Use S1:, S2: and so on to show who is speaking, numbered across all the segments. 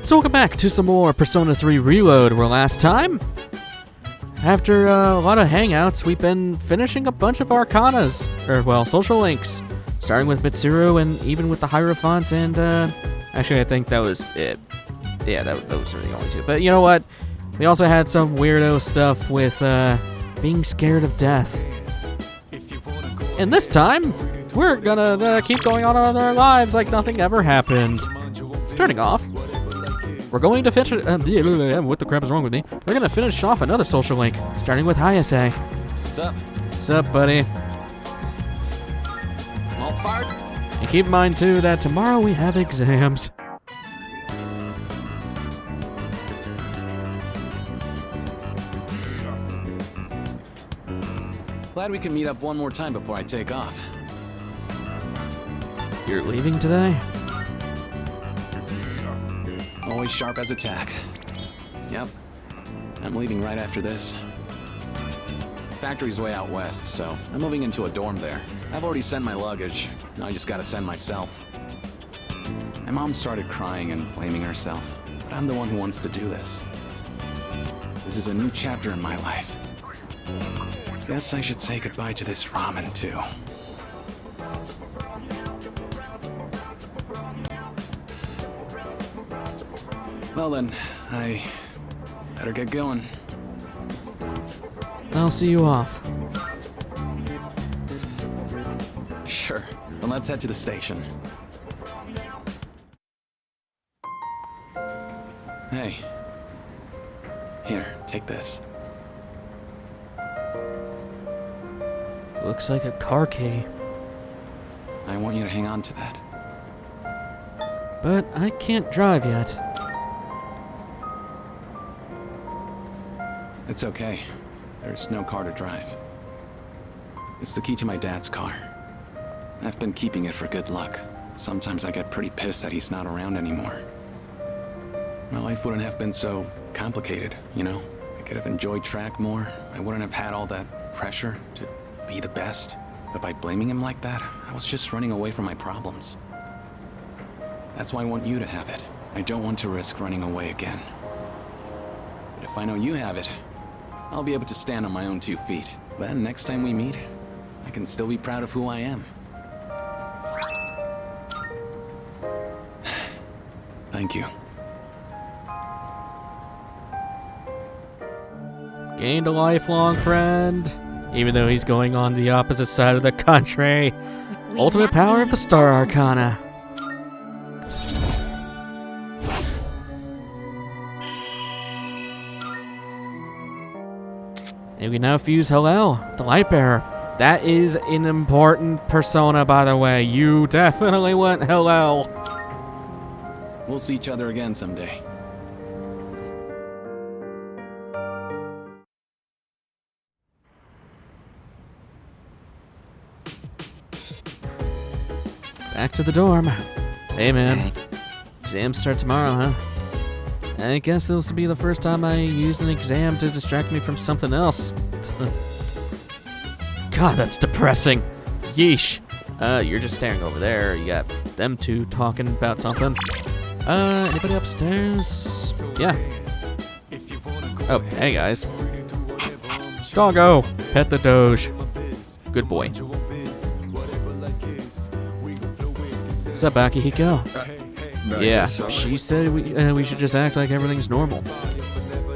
S1: So welcome back to some more Persona 3 Reload, where last time, after a lot of hangouts, we've been finishing a bunch of arcanas, or well, social links, starting with Mitsuru and even with the Hierophant, and actually I think that was it. Yeah, those were the only two. But you know what? We also had some weirdo stuff with being scared of death. And this time, we're gonna keep going on with our lives like nothing ever happened. Starting off, we're going to finish. What the crap is wrong with me? We're gonna finish off another social link, starting with Hayase.
S2: What's up?
S1: What's up, buddy?
S2: All fired?
S1: And keep in mind too that tomorrow we have exams.
S2: Glad we can meet up one more time before I take off.
S1: You're leaving today?
S2: Always sharp as a tack. Yep. I'm leaving right after this. Factory's way out west, so I'm moving into a dorm there. I've already sent my luggage. Now I just gotta send myself. My mom started crying and blaming herself, but I'm the one who wants to do this. This is a new chapter in my life. Guess I should say goodbye to this ramen too. Well then, I better get going.
S1: I'll see you off.
S2: Sure, then let's head to the station. Hey. Here, take this.
S1: Looks like a car key.
S2: I want you to hang on to that.
S1: But I can't drive yet.
S2: It's okay. There's no car to drive. It's the key to my dad's car. I've been keeping it for good luck. Sometimes I get pretty pissed that he's not around anymore. My life wouldn't have been so complicated, you know? I could have enjoyed track more. I wouldn't have had all that pressure to be the best. But by blaming him like that, I was just running away from my problems. That's why I want you to have it. I don't want to risk running away again. But if I know you have it, I'll be able to stand on my own 2 feet. Then next time we meet, I can still be proud of who I am. Thank you.
S1: Gained a lifelong friend, even though he's going on the opposite side of the country. Ultimate power of the Star Arcana. And we now fuse Hillel, the Light Bearer. That is an important persona, by the way. You definitely want Hillel.
S2: We'll see each other again someday.
S1: Back to the dorm. Hey, man. Exams start tomorrow, huh? I guess this will be the first time I used an exam to distract me from something else. God, that's depressing. Yeesh. You're just staring over there. You got them two talking about something. Anybody upstairs? Yeah. Oh, hey guys. Doggo, pet the Doge. Good boy. What's up, Akihiko? Yeah, she said we should just act like everything's normal.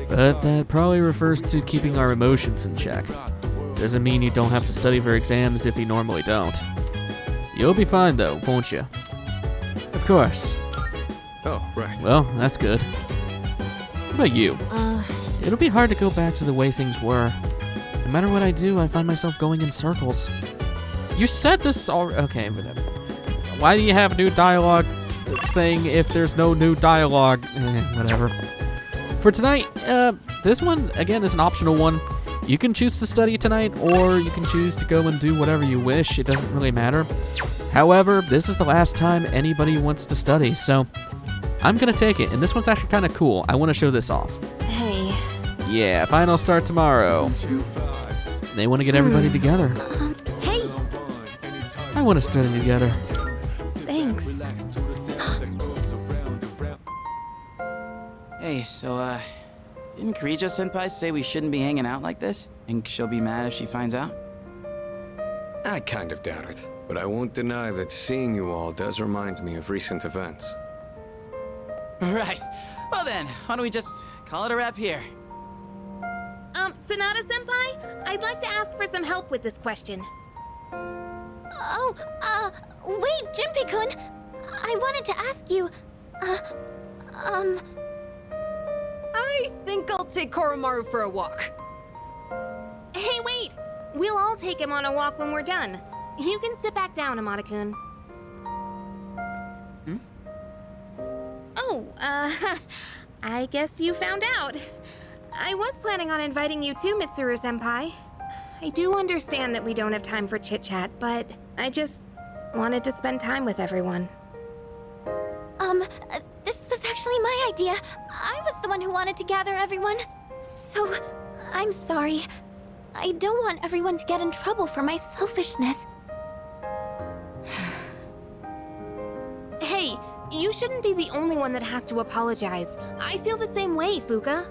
S1: But that probably refers to keeping our emotions in check. Doesn't mean you don't have to study for exams if you normally don't. You'll be fine though, won't you? Of course.
S2: Oh, right.
S1: Well, that's good. What about you? It'll be hard to go back to the way things were. No matter what I do, I find myself going in circles. You said this already. Okay, whatever. Why do you have a new dialogue thing if there's no new dialogue? Whatever. For tonight, this one, again, is an optional one. You can choose to study tonight, or you can choose to go and do whatever you wish. It doesn't really matter. However, this is the last time anybody wants to study, so I'm going to take it. And this one's actually kind of cool. I want to show this off.
S3: Hey.
S1: Yeah, finals start tomorrow. They want to get everybody together.
S3: Hey.
S1: I want to study together.
S3: Thanks. Hey, so, didn't Kirijo-senpai say we shouldn't be hanging out like this? Think she'll be mad if she finds out?
S4: I kind of doubt it, but I won't deny that seeing you all does remind me of recent events.
S3: Right. Well then, why don't we just call it a wrap here?
S5: Sonata-senpai, I'd like to ask for some help with this question.
S6: Oh, wait, Junpei-kun. I wanted to ask you,
S7: I think I'll take Koromaru for a walk.
S5: Hey, wait! We'll all take him on a walk when we're done. You can sit back down, Amada-kun. Oh, I guess you found out. I was planning on inviting you too, Mitsuru-senpai. I do understand that we don't have time for chit-chat, but I just wanted to spend time with everyone.
S6: this was actually my idea. I was the one who wanted to gather everyone. So, I'm sorry. I don't want everyone to get in trouble for my selfishness.
S5: Hey, you shouldn't be the only one that has to apologize. I feel the same way, Fuka.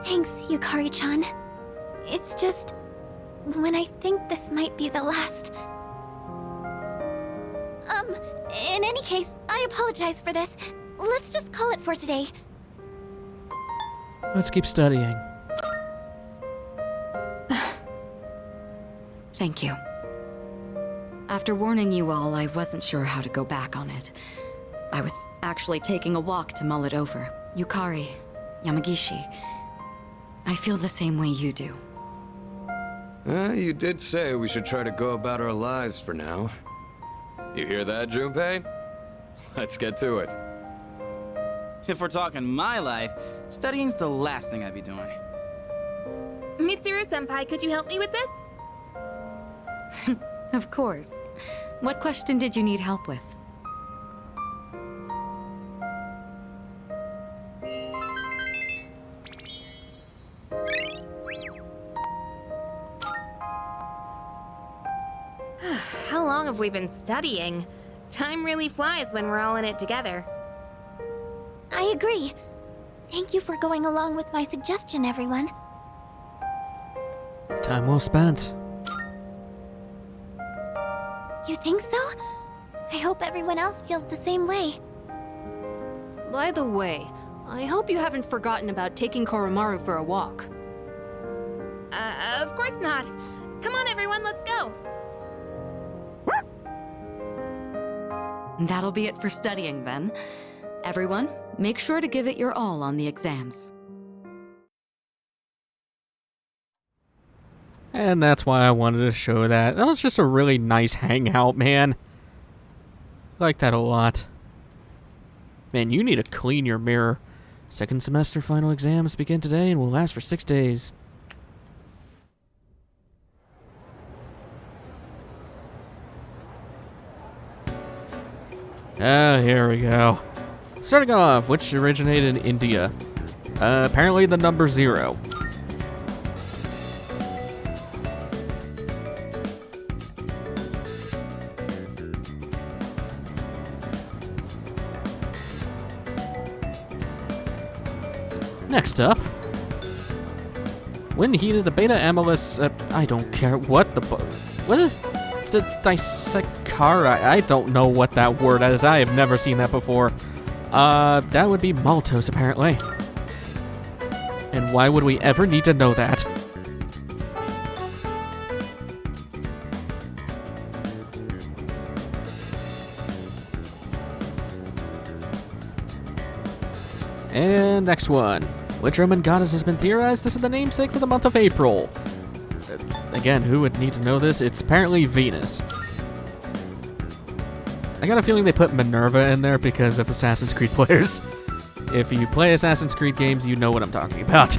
S6: Thanks, Yukari-chan. It's just... when I think this might be the last... in any case, I apologize for this. Let's just call it for today.
S1: Let's keep studying.
S7: Thank you. After warning you all, I wasn't sure how to go back on it. I was actually taking a walk to mull it over. Yukari, Yamagishi, I feel the same way you do.
S4: You did say we should try to go about our lives for now. You hear that, Junpei? Let's get to it.
S3: If we're talking my life, studying's the last thing I'd be doing.
S5: Mitsuru-senpai, could you help me with this?
S7: Of course. What question did you need help with?
S5: How long have we been studying? Time really flies when we're all in it together.
S6: I agree. Thank you for going along with my suggestion, everyone.
S1: Time well spent.
S6: You think so? I hope everyone else feels the same way.
S7: By the way, I hope you haven't forgotten about taking Koromaru for a walk.
S5: Of course not. Come on, everyone, let's go.
S7: That'll be it for studying then. Everyone, make sure to give it your all on the exams.
S1: And that's why I wanted to show that. That was just a really nice hangout, man. I like that a lot. Man, you need to clean your mirror. Second semester final exams begin today and will last for 6 days. Here we go. Starting off, which originated in India? Apparently the number 0. Next up, when heated, the beta amylase, I don't care what the what is the disacchara? I don't know what that word is. I have never seen that before. That would be maltose, apparently. And why would we ever need to know that? And next one. Which Roman goddess has been theorized? This is the namesake for the month of April. Again, who would need to know this? It's apparently Venus. I got a feeling they put Minerva in there because of Assassin's Creed players. If you play Assassin's Creed games, you know what I'm talking about.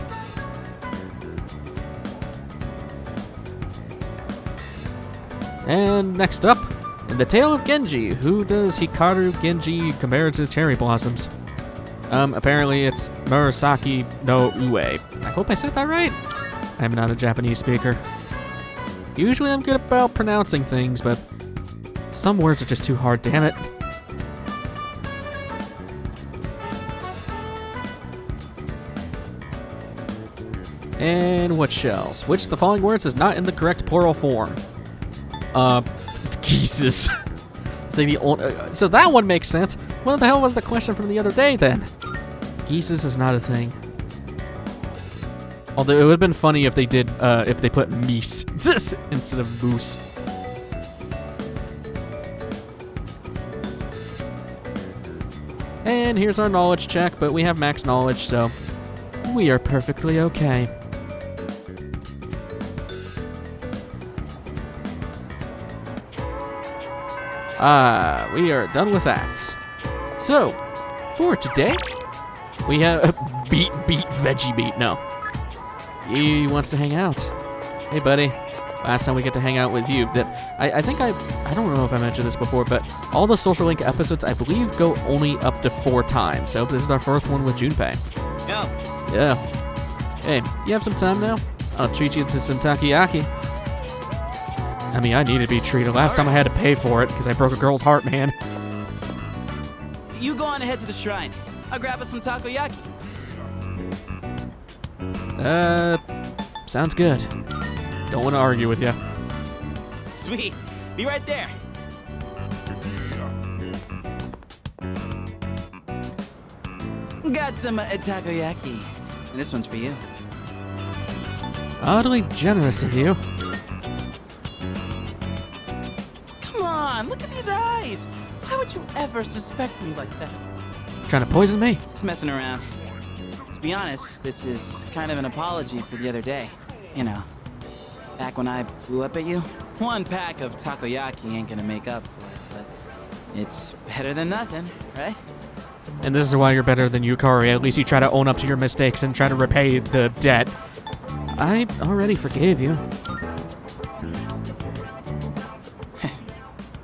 S1: And next up, in the Tale of Genji, who does Hikaru Genji compare to cherry blossoms? Apparently it's Murasaki no Ue. I hope I said that right. I'm not a Japanese speaker. Usually I'm good about pronouncing things, but some words are just too hard, damn it. And what else? Which the following words is not in the correct plural form? Jesus. So that one makes sense. What the hell was the question from the other day then? Geeses is not a thing. Although it would have been funny if they did, if they put meese instead of moose. And here's our knowledge check, but we have max knowledge, so we are perfectly okay. We are done with that. So, for today, we have beat veggie beat. No, he wants to hang out. Hey, buddy. Last time we get to hang out with you. That I think I don't know if I mentioned this before, but all the Social Link episodes I believe go only up to 4 times. So this is our first one with Junpei. Yeah. Hey, you have some time now? I'll treat you to some takoyaki. I mean, I need to be treated. Last time I had to pay for it because I broke a girl's heart, man.
S3: You go on ahead to the shrine. I'll grab us some takoyaki.
S1: Sounds good. Don't want to argue with you.
S3: Sweet. Be right there. Got some takoyaki. And this one's for you.
S1: Oddly generous of you.
S3: Come on, look at these eyes. Why would you ever suspect me like that?
S1: Trying to poison me?
S3: Just messing around. To be honest, this is kind of an apology for the other day. You know, back when I blew up at you. 1 pack of takoyaki ain't gonna make up for it, but it's better than nothing, right?
S1: And this is why you're better than Yukari. At least you try to own up to your mistakes and try to repay the debt. I already forgave you.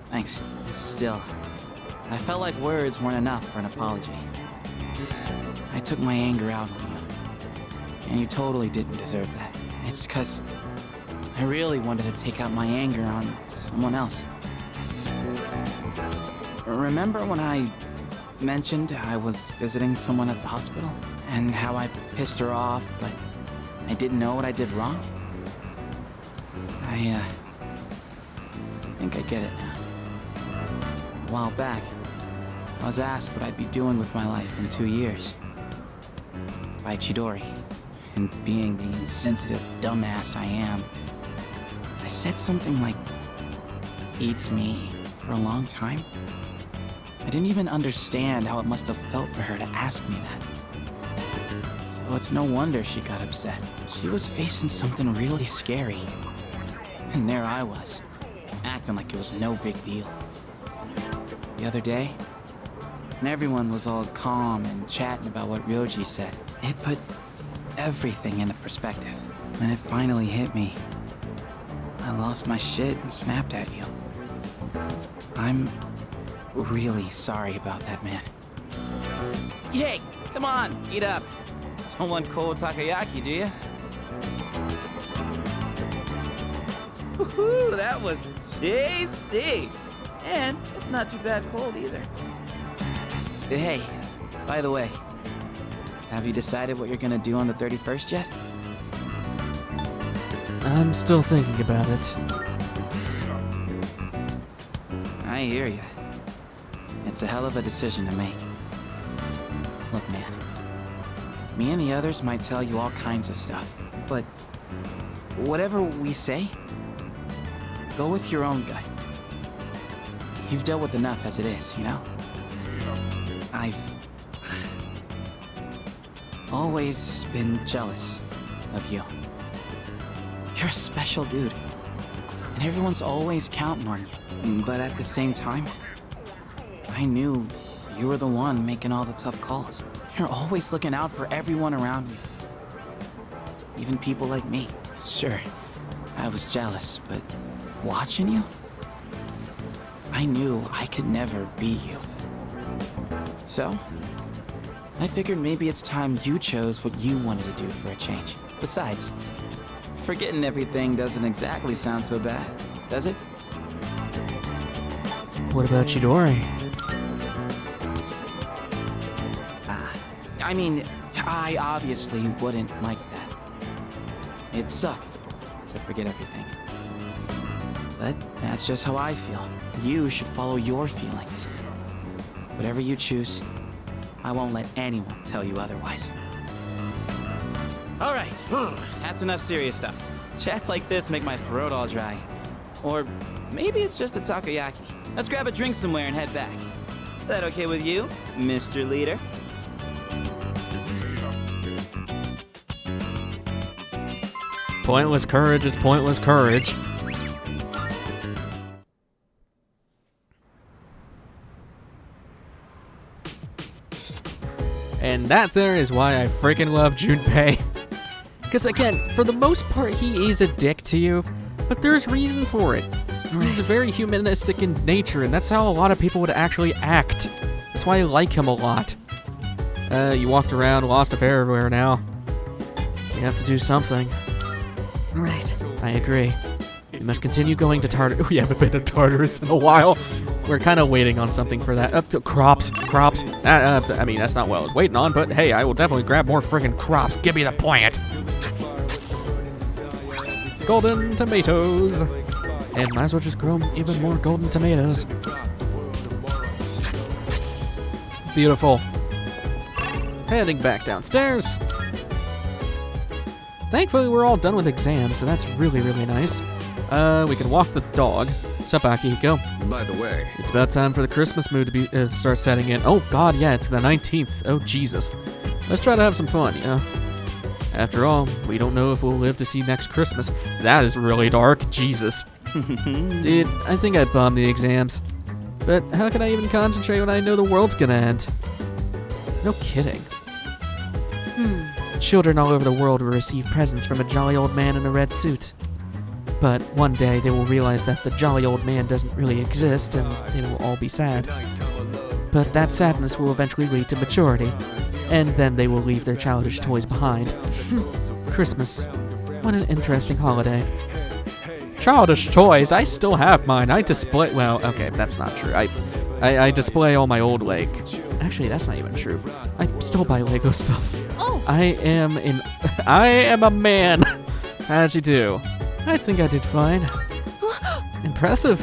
S3: Thanks. Still, I felt like words weren't enough for an apology. I took my anger out on you, and you totally didn't deserve that. It's 'cause I really wanted to take out my anger on someone else. Remember when I mentioned I was visiting someone at the hospital? And how I pissed her off, but I didn't know what I did wrong? I think I get it now. A while back, I was asked what I'd be doing with my life in 2 years. By Chidori. And being the insensitive dumbass I am, I said something like, eats me, for a long time. I didn't even understand how it must have felt for her to ask me that. So it's no wonder she got upset. She was facing something really scary. And there I was, acting like it was no big deal. The other day, when everyone was all calm and chatting about what Ryoji said, it put everything into perspective. When it finally hit me, I lost my shit and snapped at you. I'm really sorry about that, man. Hey, come on, eat up. Don't want cold takoyaki, do you? Woohoo, that was tasty. And it's not too bad cold either. Hey, by the way, have you decided what you're gonna do on the 31st yet?
S1: I'm still thinking about it.
S3: I hear you. It's a hell of a decision to make. Look, man. Me and the others might tell you all kinds of stuff, but whatever we say, go with your own gut. You've dealt with enough as it is, you know? I've always been jealous of you. You're a special dude, and everyone's always counting on you. But at the same time, I knew you were the one making all the tough calls. You're always looking out for everyone around you. Even people like me. Sure, I was jealous, but watching you, I knew I could never be you. So, I figured maybe it's time you chose what you wanted to do for a change. Besides, forgetting everything doesn't exactly sound so bad, does it?
S1: What about Chidori?
S3: I mean, I obviously wouldn't like that. It'd suck to forget everything. But that's just how I feel. You should follow your feelings. Whatever you choose, I won't let anyone tell you otherwise. All right, that's enough serious stuff. Chats like this make my throat all dry. Or maybe it's just a takoyaki. Let's grab a drink somewhere and head back. That okay with you, Mr. Leader?
S1: Pointless courage is pointless courage. And that there is why I freaking love Junpei. Because again, for the most part, he is a dick to you, but there's reason for it. He's very humanistic in nature, and that's how a lot of people would actually act. That's why I like him a lot. You walked around, lost a pair everywhere now. You have to do something.
S7: Right.
S1: I agree. We must continue going to Tartarus. We haven't been to Tartarus in a while. We're kind of waiting on something for that. Crops. I mean, that's not what I was waiting on, but hey, I will definitely grab more freaking crops. Give me the plant. Golden tomatoes. And might as well just grow even more golden tomatoes. Beautiful. Heading back downstairs. Thankfully, we're all done with exams, so that's really, really nice. We can walk the dog. Sup, Akihiko?
S4: By the way,
S1: It's about time for the Christmas mood to start setting in. Oh, God, yeah, it's the 19th. Oh, Jesus. Let's try to have some fun, yeah? After all, we don't know if we'll live to see next Christmas. That is really dark. Jesus. Dude, I think I bombed the exams. But how can I even concentrate when I know the world's gonna end? No kidding. Children all over the world will receive presents from a jolly old man in a red suit. But one day they will realize that the jolly old man doesn't really exist, and they will all be sad. But that sadness will eventually lead to maturity, and then they will leave their childish toys behind. Christmas. What an interesting holiday. Childish toys? I still have mine. I display... Well, okay, that's not true. I display all my old, like... Actually, that's not even true. I still buy Lego stuff.
S6: Oh!
S1: I am a man. How'd you do? I think I did fine. Impressive.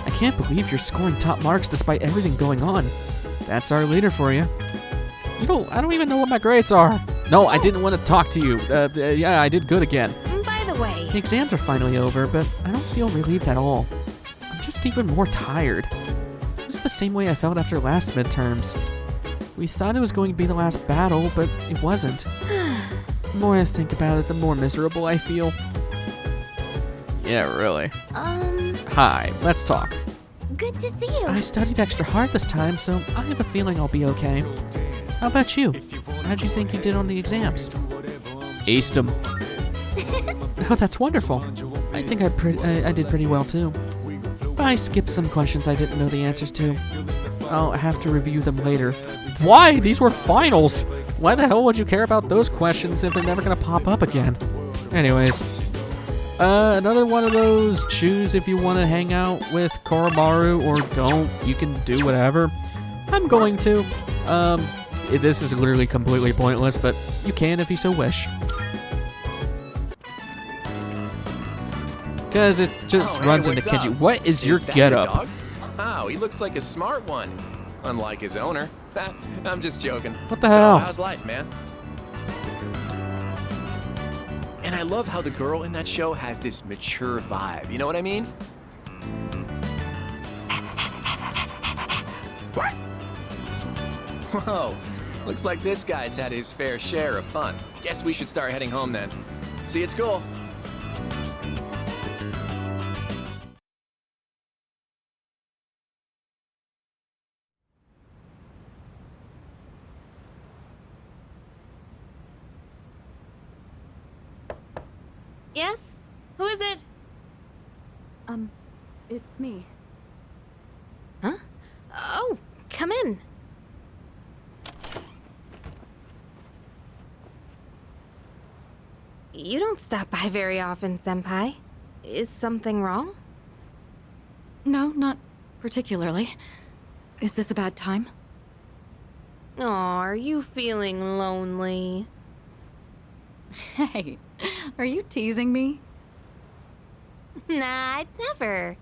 S1: I can't believe you're scoring top marks despite everything going on. That's our leader for you. I don't even know what my grades are. No, I didn't want to talk to you. Yeah, I did good again.
S5: By the way,
S1: The exams are finally over, but I don't feel relieved at all. I'm just even more tired. It was the same way I felt after last midterms. We thought it was going to be the last battle, but it wasn't. The more I think about it, the more miserable I feel. Yeah, really. Hi, let's talk.
S6: Good to see you.
S1: I studied extra hard this time, so I have a feeling I'll be okay. How about you? How'd you think you did on the exams? Aced them. Oh, that's wonderful. I think I did pretty well too. But I skipped some questions I didn't know the answers to. I'll have to review them later. Why? These were finals! Why the hell would you care about those questions if they're never gonna pop up again? Anyways. Another one of those, choose if you want to hang out with Koromaru or don't. You can do whatever. I'm going to. This is literally completely pointless, but you can if you so wish. Because it just runs into Kenji. What is your getup?
S8: Wow, he looks like a smart one. Unlike his owner. I'm just joking.
S1: What the hell?
S8: So, how's life, man? And I love how the girl in that show has this mature vibe. You know what I mean? Whoa, looks like this guy's had his fair share of fun. Guess we should start heading home then. See you at school.
S5: yes? Who is it?
S9: It's me.
S5: Huh? Oh, come in. You don't stop by very often, Senpai. Is something wrong?
S7: No, not particularly. Is this a bad time?
S5: Aw, are you feeling lonely?
S7: Hey, Are you teasing me?
S5: Nah, I'd never.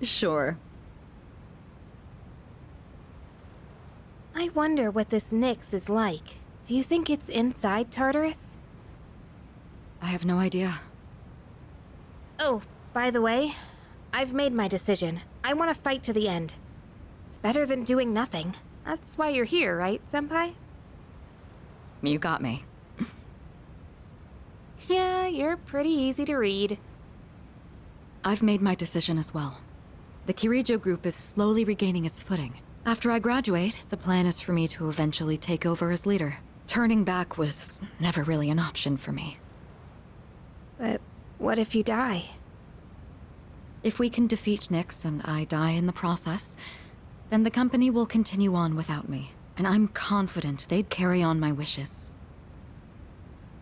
S7: Sure.
S5: I wonder what this Nyx is like. Do you think it's inside Tartarus?
S7: I have no idea.
S5: Oh, by the way, I've made my decision. I want to fight to the end. It's better than doing nothing. That's why you're here, right, Senpai?
S7: You got me.
S5: Yeah, you're pretty easy to read.
S7: I've made my decision as well. The Kirijo group is slowly regaining its footing. After I graduate, the plan is for me to eventually take over as leader. Turning back was never really an option for me.
S5: But what if you die?
S7: If we can defeat Nyx and I die in the process, then the company will continue on without me. And I'm confident they'd carry on my wishes.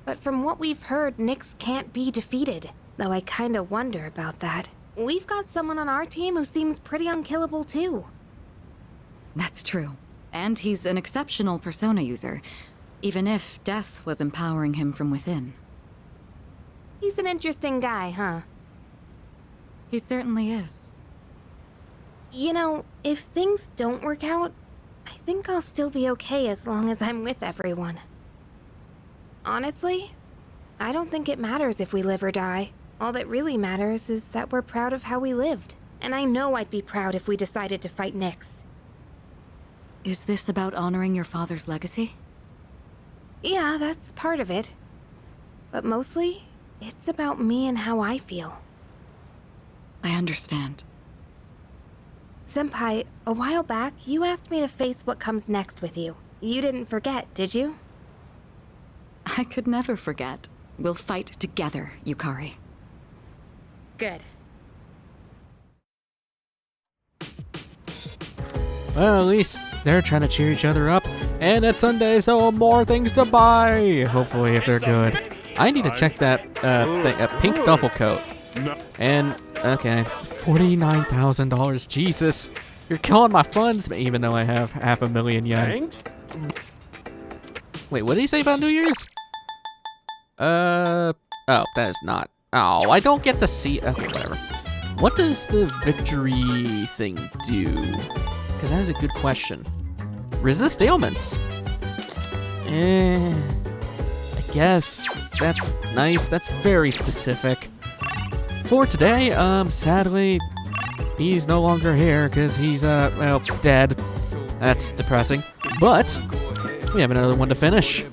S5: But from what we've heard, Nyx can't be defeated. Though I kinda wonder about that. We've got someone on our team who seems pretty unkillable too.
S7: That's true. And he's an exceptional persona user, even if death was empowering him from within.
S5: He's an interesting guy, huh?
S7: He certainly is.
S5: You know, if things don't work out, I think I'll still be okay as long as I'm with everyone. Honestly, I don't think it matters if we live or die. All that really matters is that we're proud of how we lived. And I know I'd be proud if we decided to fight Nyx.
S7: Is this about honoring your father's legacy?
S5: Yeah, that's part of it. But mostly, it's about me and how I feel.
S7: I understand.
S5: Senpai, a while back, you asked me to face what comes next with you. You didn't forget, did you?
S7: I could never forget. We'll fight together, Yukari.
S5: Good.
S1: Well, at least they're trying to cheer each other up. And at Sunday, so more things to buy. Hopefully, if they're good. I need to check that pink duffel coat. And, okay, $49,000. Jesus. You're killing my funds, even though I have 500,000 yen. Wait, what did he say about New Year's? Oh, that is not. Oh, I don't get to see. Okay, whatever. What does the victory thing do? Because that is a good question. Resist ailments. I guess that's nice. That's very specific. For today, sadly, he's no longer here because he's, well, dead. That's depressing. But we have another one to finish.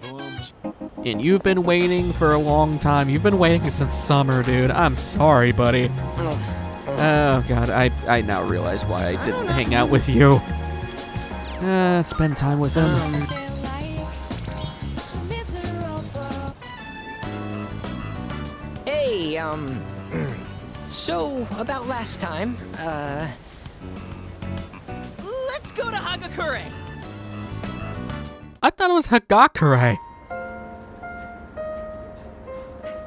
S1: And you've been waiting for a long time. You've been waiting since summer, dude. I'm sorry, buddy. Oh, God. I now realize why I didn't hang out with you. Spend time with him.
S9: Hey, so about last time, let's go to Hagakure.
S1: I thought it was Hagakure.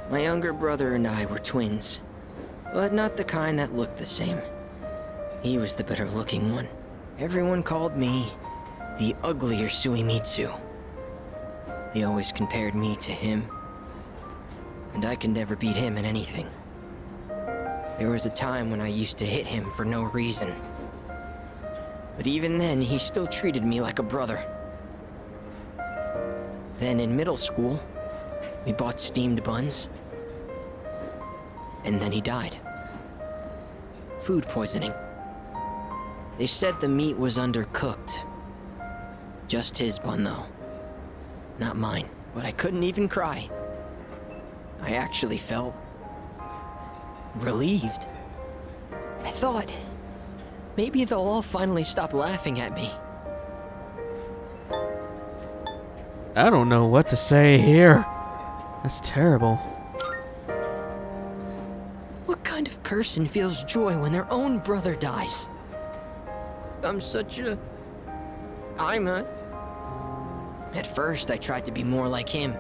S9: My younger brother and I were twins, but not the kind that looked the same. He was the better looking one. Everyone called me the uglier Suimitsu. They always compared me to him, and I could never beat him in anything. There was a time when I used to hit him for no reason. But even then, he still treated me like a brother. Then in middle school, we bought steamed buns. And then he died. Food poisoning. They said the meat was undercooked. Just his bun, though. Not mine, but I couldn't even cry. I actually felt relieved. I thought maybe they'll all finally stop laughing at me.
S1: I don't know what to say here. That's terrible.
S9: What kind of person feels joy when their own brother dies? I'm not. At first, I tried to be more like him.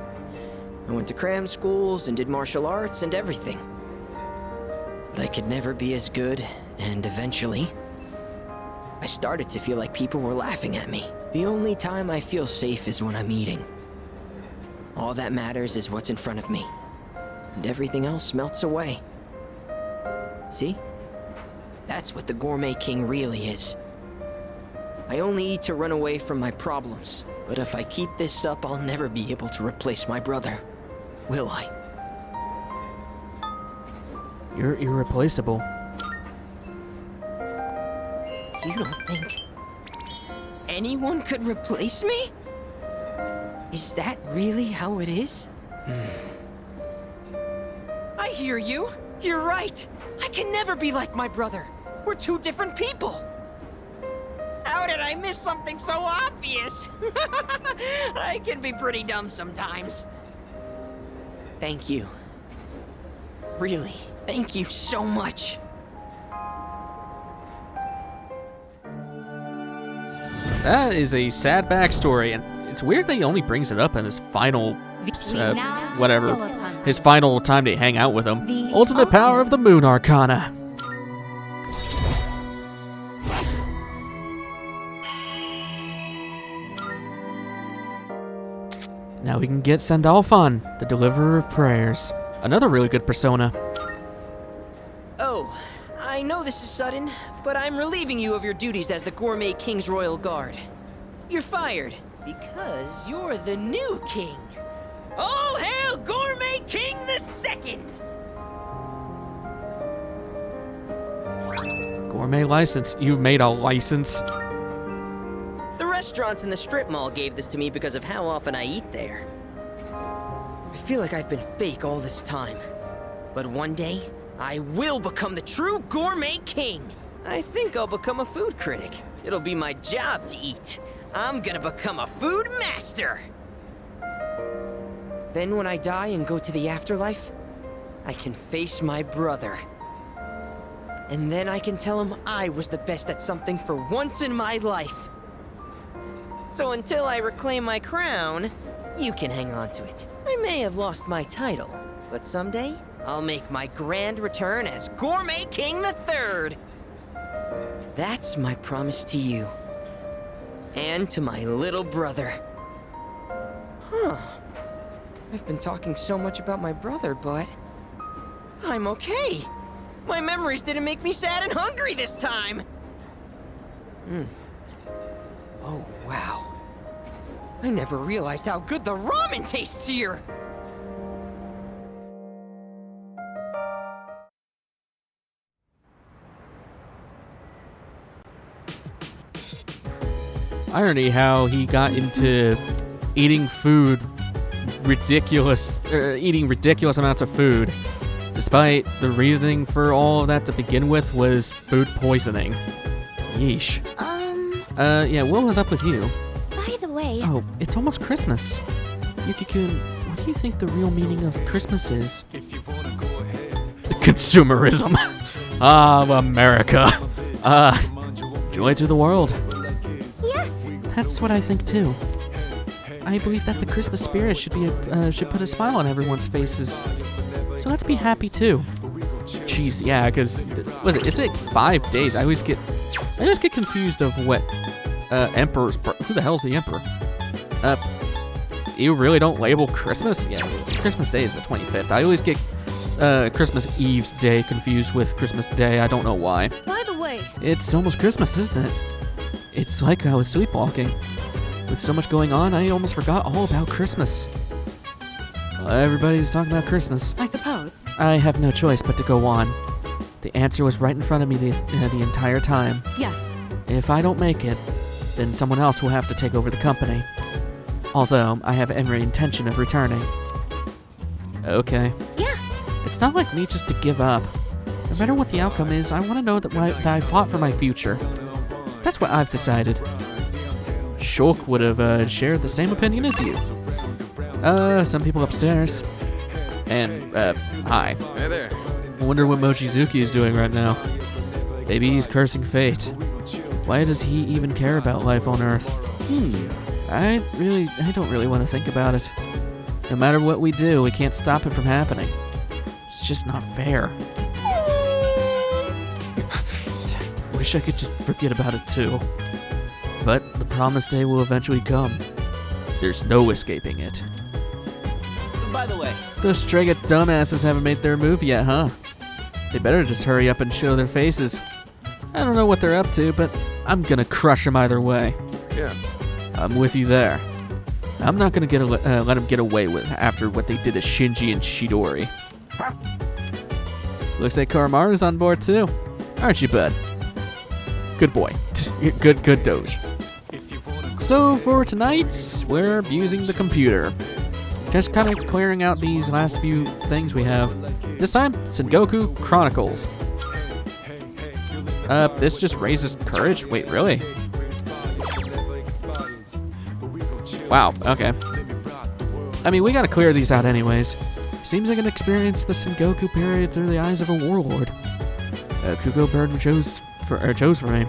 S9: I went to cram schools and did martial arts and everything. But I could never be as good, and eventually, I started to feel like people were laughing at me. The only time I feel safe is when I'm eating. All that matters is what's in front of me. And everything else melts away. See? That's what the Gourmet King really is. I only eat to run away from my problems. But if I keep this up, I'll never be able to replace my brother. Will I?
S1: You're irreplaceable.
S9: You don't think anyone could replace me? Is that really how it is? I hear you. You're right. I can never be like my brother. We're two different people. How did I miss something so obvious? I can be pretty dumb sometimes. Thank you. Really, thank you so much.
S1: That is a sad backstory, and it's weird that he only brings it up in his final, his final time to hang out with him. Ultimate power of the Moon Arcana. Now we can get Sandalphon, the Deliverer of Prayers. Another really good persona.
S9: Oh, I know this is sudden, but I'm relieving you of your duties as the Gourmet King's Royal Guard. You're fired, because you're the new king. All hail Gourmet King II!
S1: Gourmet license. You made a license.
S9: The restaurants in the strip mall gave this to me because of how often I eat there. I feel like I've been fake all this time. But one day, I will become the true Gourmet King. I think I'll become a food critic. It'll be my job to eat. I'm gonna become a food master. Then when I die and go to the afterlife, I can face my brother. And then I can tell him I was the best at something for once in my life. So until I reclaim my crown, you can hang on to it. I may have lost my title, but someday I'll make my grand return as Gourmet King III. That's my promise to you. And to my little brother. Huh. I've been talking so much about my brother, but I'm okay. My memories didn't make me sad and hungry this time. Oh, wow. I never realized how good the ramen tastes here.
S1: Irony how he got into eating ridiculous amounts of food, despite the reasoning for all of that to begin with was food poisoning. Yeesh. Yeah, what was up with you?
S6: By the way...
S1: Oh, it's almost Christmas. Yuki-kun, what do you think the real meaning of Christmas is? Consumerism. America. Joy to the world.
S6: Yes!
S1: That's what I think too. I believe that the Christmas spirit should put a smile on everyone's faces. So let's be happy too. Jeez, yeah, because it's like 5 days. I always get confused of what emperor's. Who the hell's the emperor? You really don't label Christmas? Yeah, Christmas Day is the 25th. I always get Christmas Eve's day confused with Christmas Day. I don't know why.
S6: By the way,
S1: It's almost Christmas, isn't it? It's like I was sleepwalking. With so much going on, I almost forgot all about Christmas. Everybody's talking about Christmas.
S7: I suppose.
S1: I have no choice but to go on. The answer was right in front of me the entire time.
S7: Yes.
S1: If I don't make it, then someone else will have to take over the company. Although, I have every intention of returning. Okay.
S6: yeah,
S1: It's not like me just to give up. No matter what the outcome is, I want to know that I fought for my future. That's what I've decided. Shulk would have shared the same opinion as you. Some people upstairs. And, hi.
S4: Hey there.
S1: I wonder what Mochizuki is doing right now. Maybe he's cursing fate. Why does he even care about life on Earth? I don't really want to think about it. No matter what we do, we can't stop it from happening. It's just not fair. Wish I could just forget about it too. But the promised day will eventually come. There's no escaping it.
S3: by the way.
S1: Those Strega dumbasses haven't made their move yet, huh? They better just hurry up and show their faces. I don't know what they're up to, but I'm gonna crush them either way.
S4: Yeah.
S1: I'm with you there. I'm not gonna let them get away with after what they did to Shinji and Chidori. Looks like Koromaru's on board too. Aren't you, bud? Good boy. good Doge. So for tonight, we're using the computer. Just kind of clearing out these last few things we have. This time, Sengoku Chronicles. This just raises courage? Wait, really? Wow, okay. I mean, we gotta clear these out anyways. Seems I can experience the Sengoku period through the eyes of a warlord. Kugo Bird chose for me.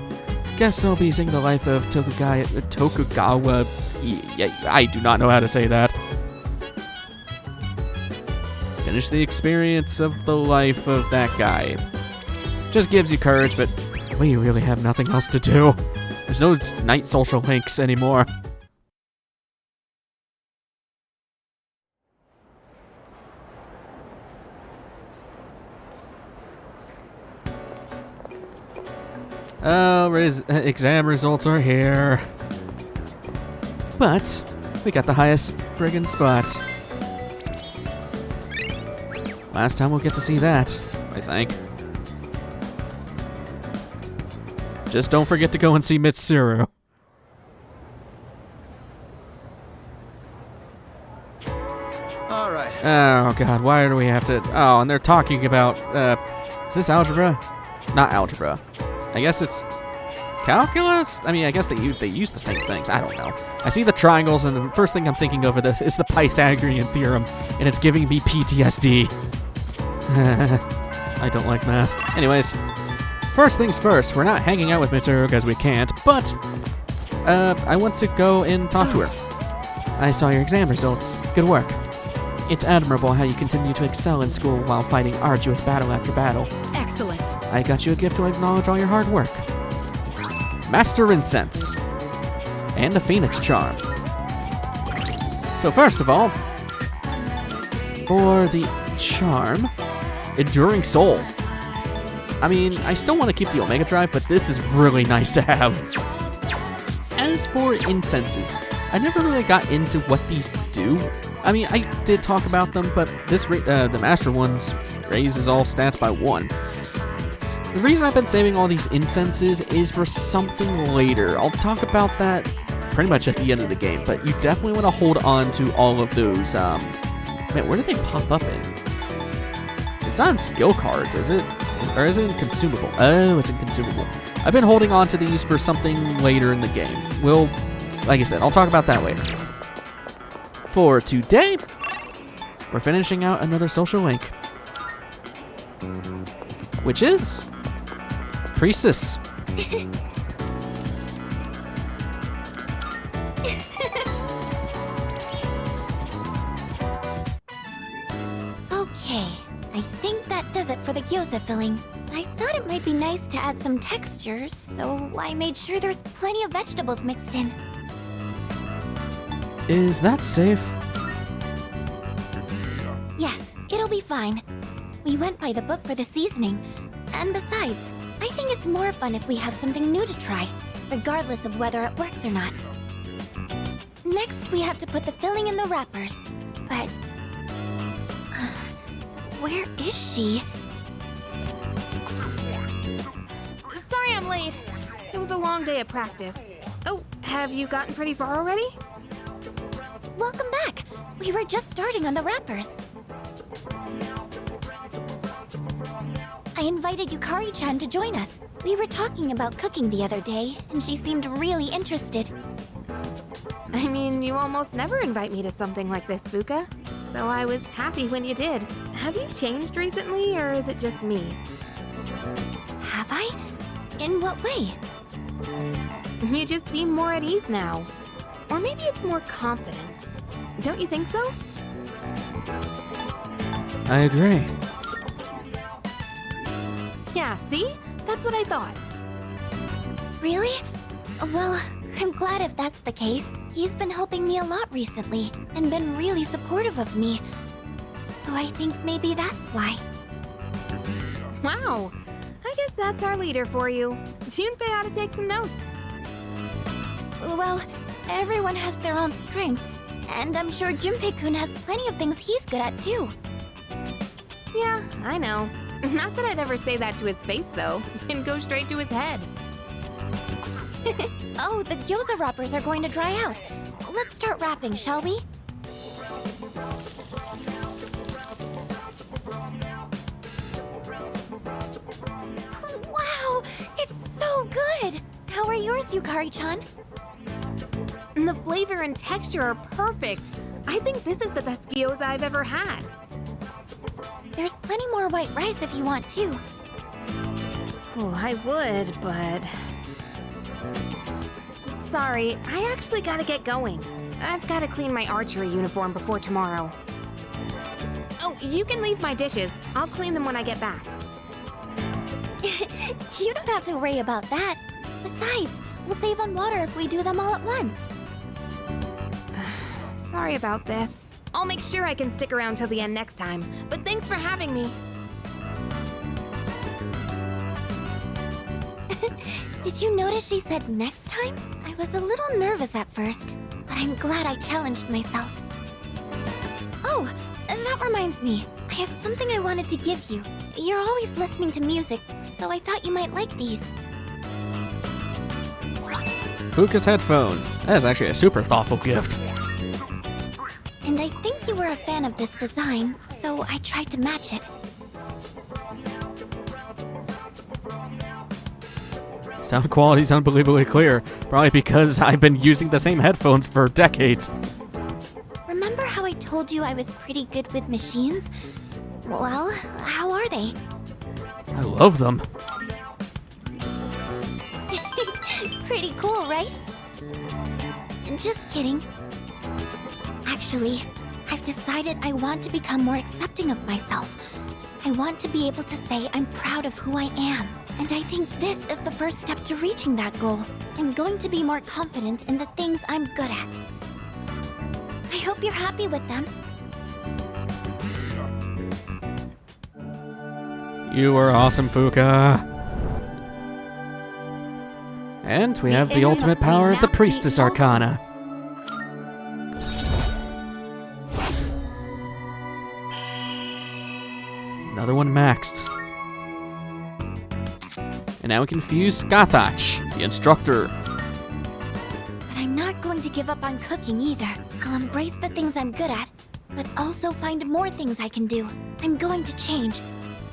S1: Guess I'll be seeing the life of Tokugawa. I do not know how to say that. Finish the experience of the life of that guy. Just gives you courage, but we really have nothing else to do. There's no night social links anymore. Oh, exam results are here. But we got the highest friggin' spot. Last time we'll get to see that, I think. Just don't forget to go and see Mitsuru.
S3: All right.
S1: Oh god, why do we have to? Oh, and they're talking about, is this algebra? Not algebra. I guess it's calculus? I mean, I guess they use the same things. I don't know. I see the triangles, and the first thing I'm thinking of is the Pythagorean theorem, and it's giving me PTSD. I don't like math. Anyways, first things first, we're not hanging out with Mitsuru because we can't, but I want to go and talk to her. I saw your exam results. Good work. It's admirable how you continue to excel in school while fighting arduous battle after battle.
S7: Excellent.
S1: I got you a gift to acknowledge all your hard work. Master Incense. And the Phoenix Charm. So first of all, for the charm, Enduring Soul. I mean, I still want to keep the Omega Drive, but this is really nice to have. As for incenses, I never really got into what these do. I mean, I did talk about them, but this the Master ones raises all stats by 1. The reason I've been saving all these incenses is for something later. I'll talk about that pretty much at the end of the game, but you definitely want to hold on to all of those, man, where do they pop up in? It's not in skill cards, is it? Or is it in consumable? Oh, it's in consumable. I've been holding on to these for something later in the game. Well, like I said, I'll talk about that later. For today, we're finishing out another social link, which is Priestess.
S6: Okay, I think that does it for the gyoza filling. I thought it might be nice to add some texture, so I made sure there's plenty of vegetables mixed in.
S1: Is that safe?
S6: Yes, it'll be fine. We went by the book for the seasoning. And besides, I think it's more fun if we have something new to try, regardless of whether it works or not. Next, we have to put the filling in the wrappers. But... where is she?
S5: Sorry I'm late. It was a long day at practice. Oh, have you gotten pretty far already?
S6: Welcome back! We were just starting on the wrappers. I invited Yukari-chan to join us. We were talking about cooking the other day, and she seemed really interested.
S5: I mean, you almost never invite me to something like this, Fuka. So I was happy when you did. Have you changed recently, or is it just me?
S6: Have I? In what way?
S5: You just seem more at ease now. Or maybe it's more confidence. Don't you think so?
S1: I agree.
S5: Yeah, see? That's what I thought.
S6: Really? Well, I'm glad if that's the case. He's been helping me a lot recently, and been really supportive of me. So I think maybe that's why.
S5: Wow. I guess that's our leader for you. Junpei ought to take some notes.
S6: Well, everyone has their own strengths, and I'm sure Junpei-kun has plenty of things he's good at too.
S5: Yeah, I know. Not that I'd ever say that to his face, though, and go straight to his head.
S6: Oh, the gyoza wrappers are going to dry out. Let's start wrapping, shall we? Wow, it's so good! How are yours, Yukari-chan?
S5: The flavor and texture are perfect. I think this is the best gyoza I've ever had.
S6: There's plenty more white rice if you want to.
S5: Oh, I would, but... Sorry, I actually gotta get going. I've gotta clean my archery uniform before tomorrow. Oh, you can leave my dishes. I'll clean them when I get back.
S6: You don't have to worry about that. Besides, we'll save on water if we do them all at once.
S5: Sorry about this. I'll make sure I can stick around till the end next time, but thanks for having me.
S6: Did you notice she said next time? I was a little nervous at first, but I'm glad I challenged myself. Oh, that reminds me. I have something I wanted to give you. You're always listening to music, so I thought you might like these.
S1: Fuka's headphones. That is actually a super thoughtful gift.
S6: And I think you were a fan of this design, so I tried to match it.
S1: Sound quality's unbelievably clear, probably because I've been using the same headphones for decades.
S6: Remember how I told you I was pretty good with machines? Well, how are they?
S1: I love them.
S6: Pretty cool, right? Just kidding. Actually, I've decided I want to become more accepting of myself. I want to be able to say I'm proud of who I am. And I think this is the first step to reaching that goal. I'm going to be more confident in the things I'm good at. I hope you're happy with them.
S1: You are awesome, Fuka. And we have the ultimate power of the Priestess Arcana. Another one maxed. And now we can fuse Skathach, the instructor.
S6: But I'm not going to give up on cooking either. I'll embrace the things I'm good at, but also find more things I can do. I'm going to change,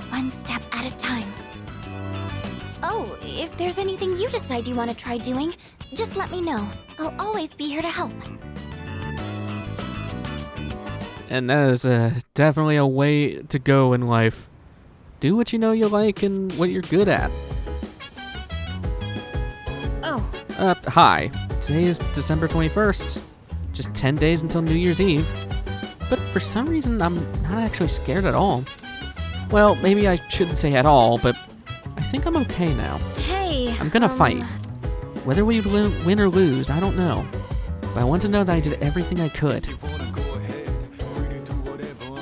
S6: one step at a time. Oh, if there's anything you decide you want to try doing, just let me know. I'll always be here to help.
S1: And that is definitely a way to go in life. Do what you know you like and what you're good at.
S5: Oh.
S1: Hi. Today is December 21st. Just 10 days until New Year's Eve. But for some reason, I'm not actually scared at all. Well, maybe I shouldn't say at all, but I think I'm okay now.
S5: Hey.
S1: I'm gonna fight. Whether we win or lose, I don't know. But I want to know that I did everything I could.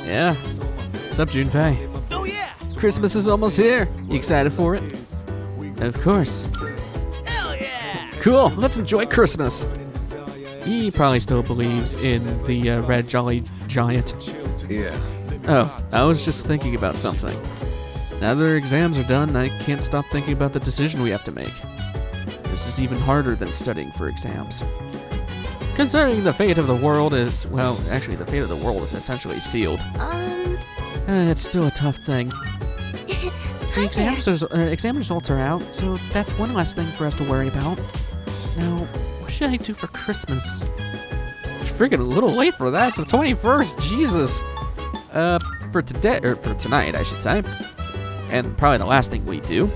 S1: Yeah. What's up, Junpei?
S8: Oh yeah!
S1: Christmas is almost here. You excited for it? Of course.
S8: Hell yeah!
S1: Cool, let's enjoy Christmas. He probably still believes in the red jolly giant.
S4: Yeah.
S1: Oh, I was just thinking about something. Now that our exams are done, I can't stop thinking about the decision we have to make. This is even harder than studying for exams. Considering the fate of the world is, well, actually the fate of the world is essentially sealed. It's still a tough thing. The exam results are out, so that's one less thing for us to worry about. Now, what should I do for Christmas? It's freaking a little late for that. It's the 21st. Jesus. For today, or for tonight, I should say. And probably the last thing we do.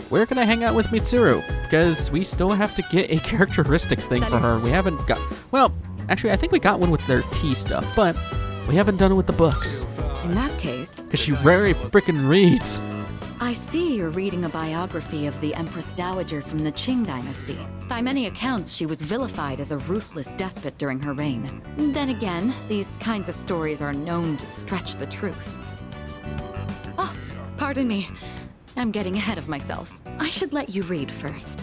S1: Where can I hang out with Mitsuru? Because we still have to get a characteristic thing for her. We haven't got... Well, actually, I think we got one with their tea stuff, but we haven't done it with the books.
S7: In that case...
S1: Because she rarely freaking reads.
S7: I see you're reading a biography of the Empress Dowager from the Qing dynasty. By many accounts, she was vilified as a ruthless despot during her reign. Then again, these kinds of stories are known to stretch the truth. Oh, pardon me. I'm getting ahead of myself. I should let you read first.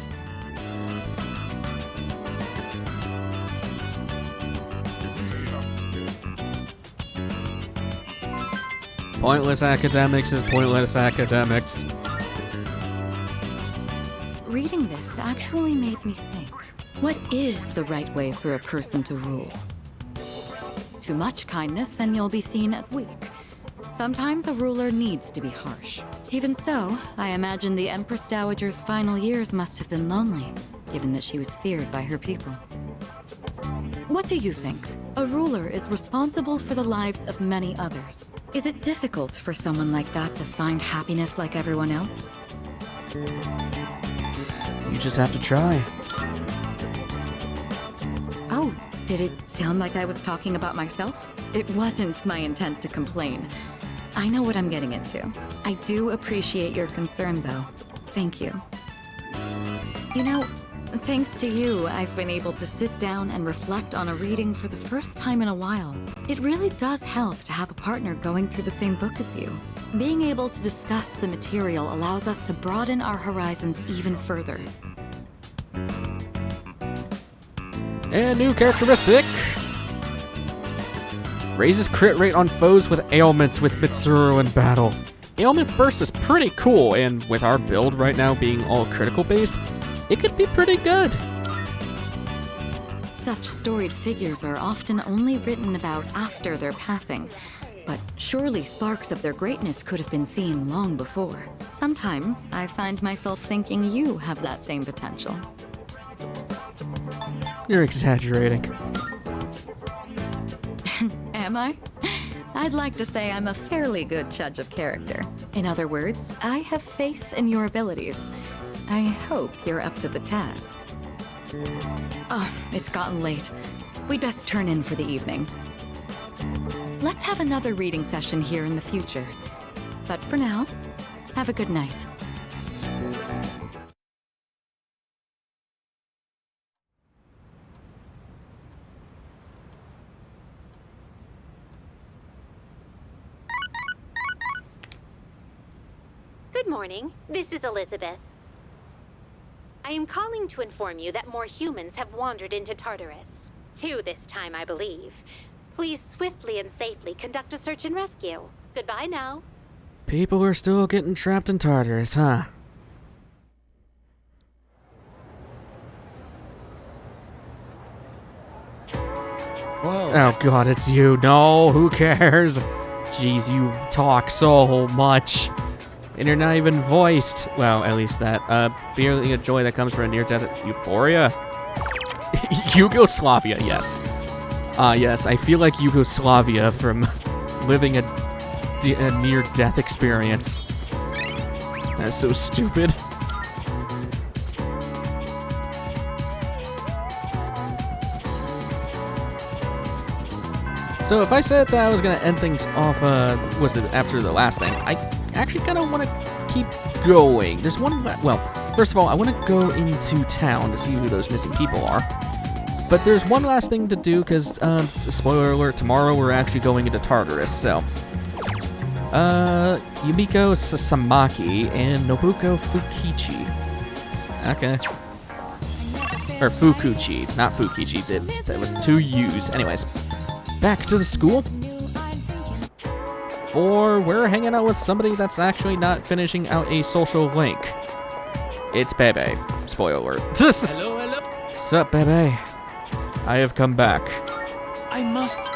S1: Pointless academics is pointless academics.
S7: Reading this actually made me think. What is the right way for a person to rule? Too much kindness and you'll be seen as weak. Sometimes a ruler needs to be harsh. Even so, I imagine the Empress Dowager's final years must have been lonely, given that she was feared by her people. What do you think? A ruler is responsible for the lives of many others. Is it difficult for someone like that to find happiness like everyone else?
S1: You just have to try.
S7: Oh, did it sound like I was talking about myself? It wasn't my intent to complain. I know what I'm getting into. I do appreciate your concern, though. Thank you. You know, thanks to you, I've been able to sit down and reflect on a reading for the first time in a while. It really does help to have a partner going through the same book as you. Being able to discuss the material allows us to broaden our horizons even further.
S1: And new characteristic. Raises crit rate on foes with ailments with Mitsuru in battle. Ailment burst is pretty cool, and with our build right now being all critical based, it could be pretty good.
S7: Such storied figures are often only written about after their passing, but surely sparks of their greatness could have been seen long before. Sometimes I find myself thinking you have that same potential.
S1: You're exaggerating.
S7: Am I? I'd like to say I'm a fairly good judge of character. In other words, I have faith in your abilities. I hope you're up to the task. Oh, it's gotten late. We'd best turn in for the evening. Let's have another reading session here in the future. But for now, have a good night.
S10: Good morning. This is Elizabeth. I am calling to inform you that more humans have wandered into Tartarus. 2 this time, I believe. Please swiftly and safely conduct a search and rescue. Goodbye now.
S1: People are still getting trapped in Tartarus, huh?
S9: Whoa.
S1: Oh god, it's you. No, who cares? Jeez, you talk so much. And you're not even voiced. Well, at least that. Feeling of joy that comes from a near-death euphoria? Yugoslavia, yes. Yes, I feel like Yugoslavia from living a near-death experience. That's so stupid. So if I said that I was gonna end things off, was it after the last thing? I actually kind of want to keep going. There's one, well, first of all, I want to go into town to see who those missing people are. But there's one last thing to do, because, spoiler alert, tomorrow we're actually going into Tartarus, so. Yumiko Sasamaki and Nobuko Fukichi. Okay. Or Fukuchi, not Fukichi, that was 2 U's. Anyways, back to the school. Or we're hanging out with somebody that's actually not finishing out a social link. It's Bebe. Spoiler alert.
S11: Hello, hello.
S1: Sup, Bebe? I have come back.
S11: I must.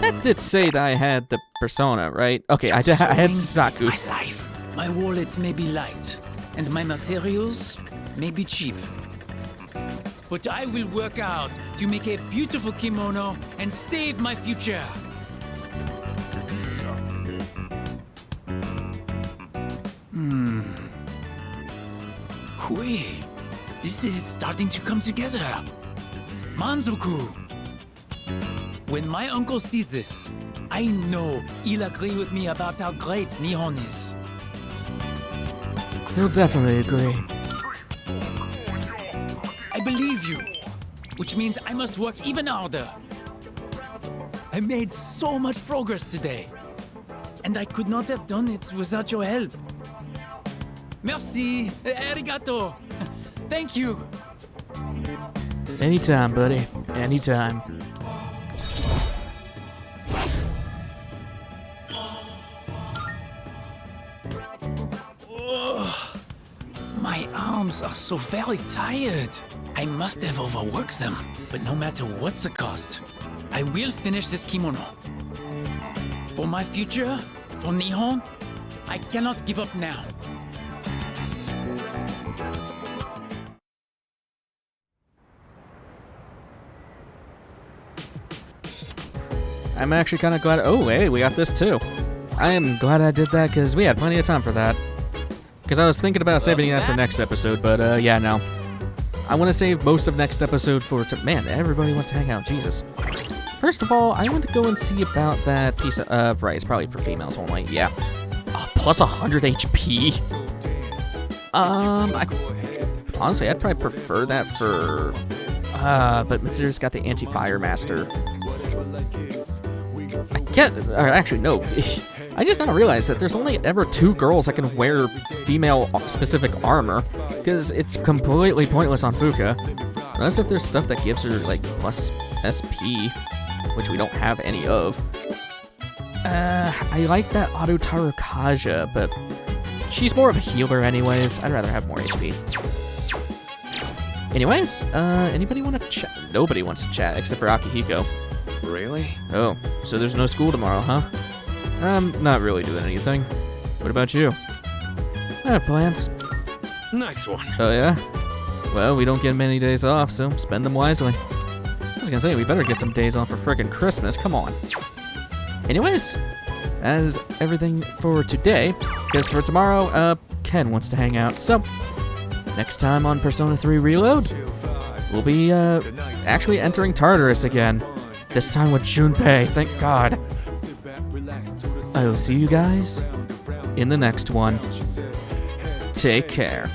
S1: That did say that I had the persona, right? Okay, I had Saku.
S11: My life. My wallet may be light, and my materials may be cheap. But I will work out to make a beautiful kimono and save my future. Hui, this is starting to come together. Manzoku. When my uncle sees this, I know he'll agree with me about how great Nihon is.
S1: He'll definitely agree.
S11: I believe you, which means I must work even harder. I made so much progress today, and I could not have done it without your help. Merci, arigato. Thank you.
S1: Anytime, buddy. Anytime.
S11: My arms are so very tired. I must have overworked them, but no matter what's the cost, I will finish this kimono. For my future, for Nihon, I cannot give up now.
S1: I'm actually kind of glad. Oh, hey, we got this too. I am glad I did that because we had plenty of time for that. Because I was thinking about saving that for next episode, but yeah, no. I want to save most of next episode for. Man, everybody wants to hang out. Jesus. First of all, I want to go and see about that piece of. Right, it's probably for females only. Yeah. Plus 100 HP. Honestly, I'd probably prefer that for. But Mitsuru's got the anti-fire master. Actually, no. I just now realized that there's only ever 2 girls that can wear female-specific armor, because it's completely pointless on Fuka. Unless if there's stuff that gives her, like, plus SP, which we don't have any of. I like that Auto Tarukaja, but she's more of a healer anyways. I'd rather have more HP. Anyways, anybody want to chat? Nobody wants to chat, except for Akihiko.
S2: Really?
S1: Oh, so there's no school tomorrow, huh? I'm not really doing anything. What about you? I have plans.
S4: Nice one.
S1: Oh yeah? Well, we don't get many days off, so spend them wisely. I was gonna say, we better get some days off for frickin' Christmas, come on. Anyways, as everything for today, because for tomorrow, Ken wants to hang out, so next time on Persona 3 Reload, we'll be, actually entering Tartarus again. This time with Junpei, thank God. I will see you guys in the next one. Take care.